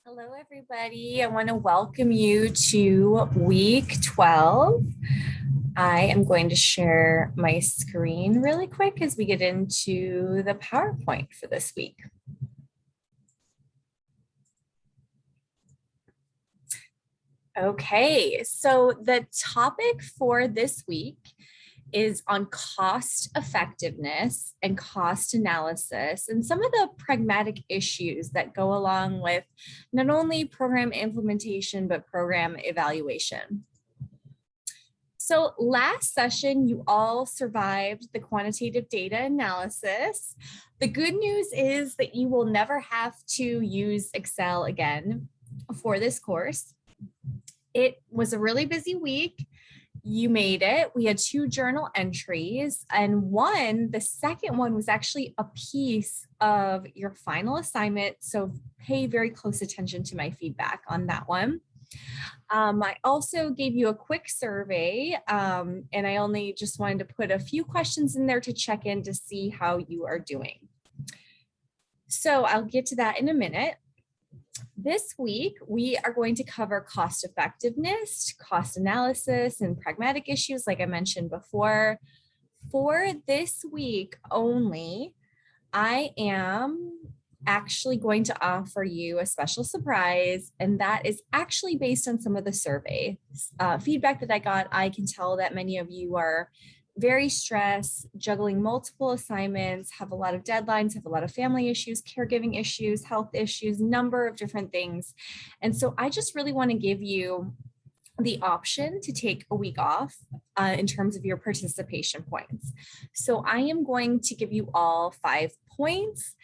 Hello, everybody. I want to welcome you to week 12. I am going to share my screen really quick as we get into the PowerPoint for this week. Okay, so the topic for this week is on cost effectiveness and cost analysis and some of the pragmatic issues that go along with not only program implementation, but program evaluation. So last session, you all survived the quantitative data analysis. The good news is that you will never have to use Excel again for this course. It was a really busy week. You made it. We had 2 journal entries, and the second one was actually a piece of your final assignment. So pay very close attention to my feedback on that one. I also gave you a quick survey, and I only just wanted to put a few questions in there to check in to see how you are doing. So I'll get to that in a minute. This week, we are going to cover cost effectiveness, cost analysis, and pragmatic issues, like I mentioned before. For this week only, I am actually going to offer you a special surprise, and that is actually based on some of the survey feedback that I got. I can tell that many of you are very stressed, juggling multiple assignments, have a lot of deadlines, have a lot of family issues, caregiving issues, health issues, number of different things. And so I just really want to give you the option to take a week off in terms of your participation points. So I am going to give you all 5 points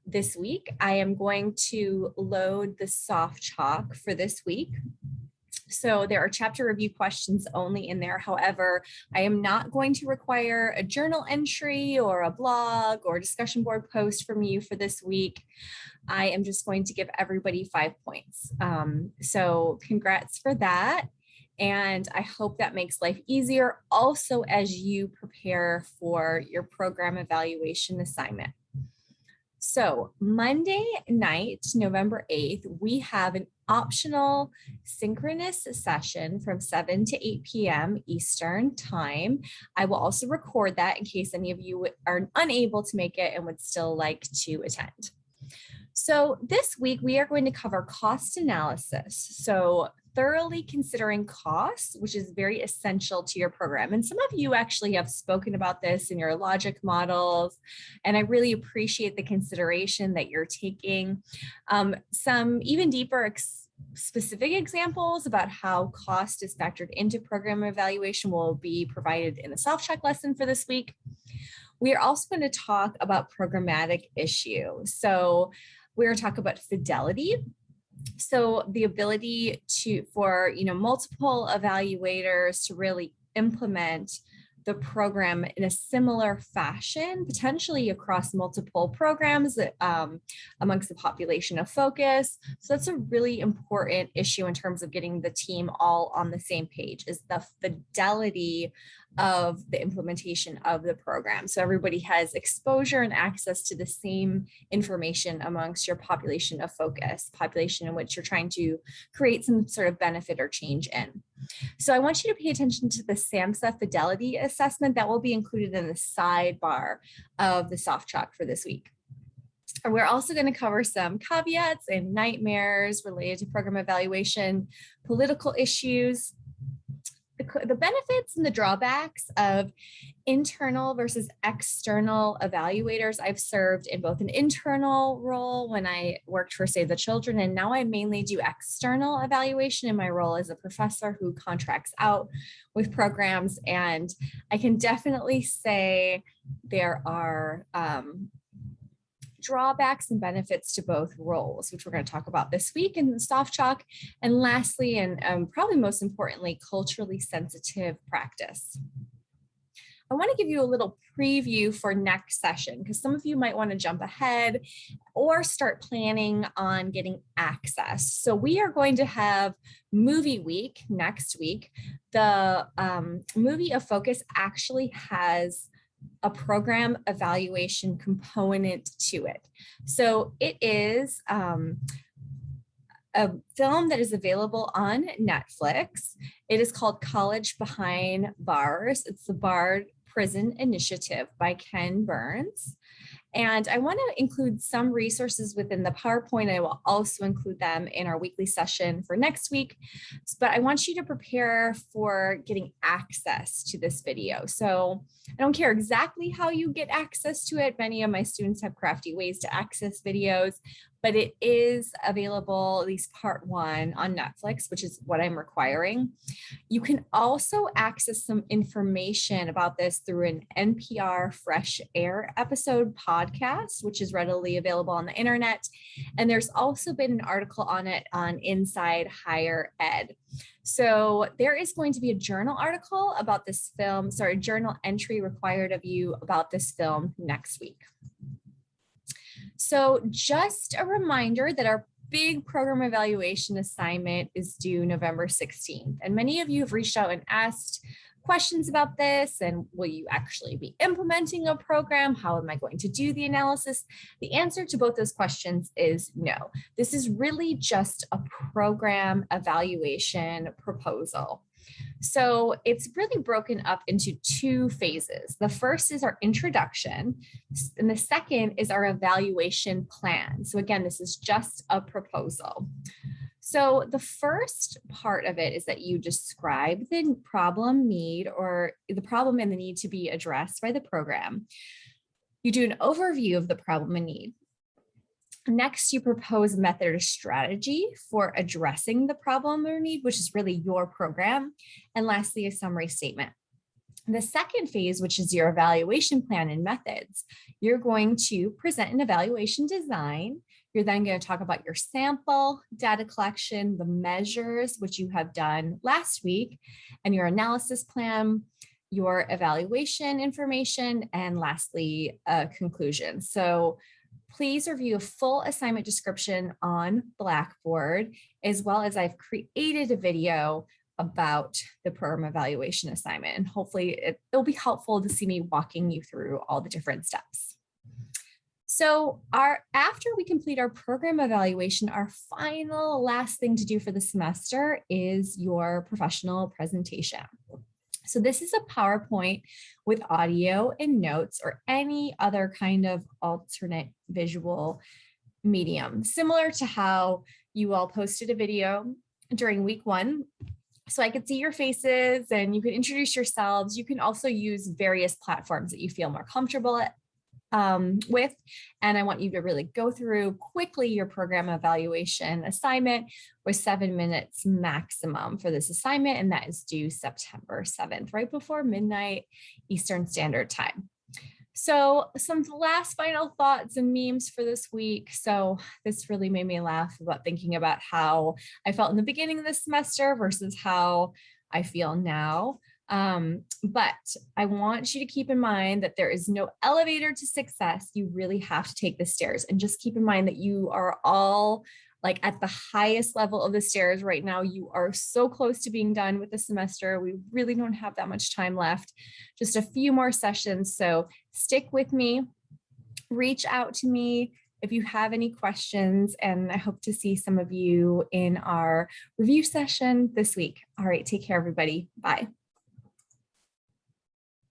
this week. I am going to load the soft chalk for this week. So there are chapter review questions only in there. However, I am not going to require a journal entry or a blog or discussion board post from you for this week. I am just going to give everybody 5 points. So congrats for that. And I hope that makes life easier also as you prepare for your program evaluation assignment. So Monday night, November 8th, we have an optional synchronous session from 7 to 8 p.m. Eastern time. I will also record that in case any of you are unable to make it and would still like to attend. So this week, we are going to cover cost analysis. So thoroughly considering costs, which is very essential to your program. And some of you actually have spoken about this in your logic models, and I really appreciate the consideration that you're taking. Some even deeper specific examples about how cost is factored into program evaluation will be provided in the soft check lesson for this week. We are also going to talk about programmatic issue. So we're going to talk about fidelity. So the ability for multiple evaluators to really implement the program in a similar fashion, potentially across multiple programs amongst the population of focus. So that's a really important issue in terms of getting the team all on the same page, is the fidelity of the implementation of the program. So everybody has exposure and access to the same information amongst your population of focus, population in which you're trying to create some sort of benefit or change in. So I want you to pay attention to the SAMHSA fidelity assessment that will be included in the sidebar of the soft chalk for this week. And we're also going to cover some caveats and nightmares related to program evaluation, political issues, the benefits and the drawbacks of internal versus external evaluators. I've served in both an internal role when I worked for Save the Children, and now I mainly do external evaluation in my role as a professor who contracts out with programs. And I can definitely say there are drawbacks and benefits to both roles, which we're going to talk about this week in the soft chalk. And lastly, and probably most importantly, culturally sensitive practice. I want to give you a little preview for next session, because some of you might want to jump ahead or start planning on getting access. So we are going to have movie week next week. The movie of focus actually has a program evaluation component to it. So it is a film that is available on Netflix. It is called College Behind Bars. It's the Barred Prison Initiative by Ken Burns. And I want to include some resources within the PowerPoint. I will also include them in our weekly session for next week. But I want you to prepare for getting access to this video. So I don't care exactly how you get access to it. Many of my students have crafty ways to access videos, but it is available, at least part one, on Netflix, which is what I'm requiring. You can also access some information about this through an NPR Fresh Air episode podcast, which is readily available on the internet. And there's also been an article on it on Inside Higher Ed. So there is going to be a journal article about this film, sorry, journal entry required of you about this film next week. So just a reminder that our big program evaluation assignment is due November 16th. And many of you have reached out and asked questions about this. And will you actually be implementing a program? How am I going to do the analysis? The answer to both those questions is no. This is really just a program evaluation proposal. So it's really broken up into two phases. The first is our introduction, and the second is our evaluation plan. So again, this is just a proposal. So the first part of it is that you describe the problem need or the problem and the need to be addressed by the program. You do an overview of the problem and need. Next, you propose a method or strategy for addressing the problem or need, which is really your program. And lastly, a summary statement. The second phase, which is your evaluation plan and methods, you're going to present an evaluation design. You're then going to talk about your sample, data collection, the measures, which you have done last week, and your analysis plan, your evaluation information, and lastly, a conclusion. So please review a full assignment description on Blackboard, as well as I've created a video about the program evaluation assignment. And hopefully it'll be helpful to see me walking you through all the different steps. So after we complete our program evaluation, our final last thing to do for the semester is your professional presentation. So this is a PowerPoint with audio and notes or any other kind of alternate visual medium, similar to how you all posted a video during week one. So I could see your faces and you could introduce yourselves. You can also use various platforms that you feel more comfortable with. And I want you to really go through quickly your program evaluation assignment with 7 minutes maximum for this assignment. And that is due September 7th, right before midnight Eastern Standard Time. So some last final thoughts and memes for this week. So this really made me laugh about thinking about how I felt in the beginning of the semester versus how I feel now. But I want you to keep in mind that there is no elevator to success. You really have to take the stairs, and just keep in mind that you are all like at the highest level of the stairs right now. You are so close to being done with the semester. We really don't have that much time left, just a few more sessions. So stick with me, reach out to me if you have any questions, and I hope to see some of you in our review session this week. All right, take care, everybody. Bye.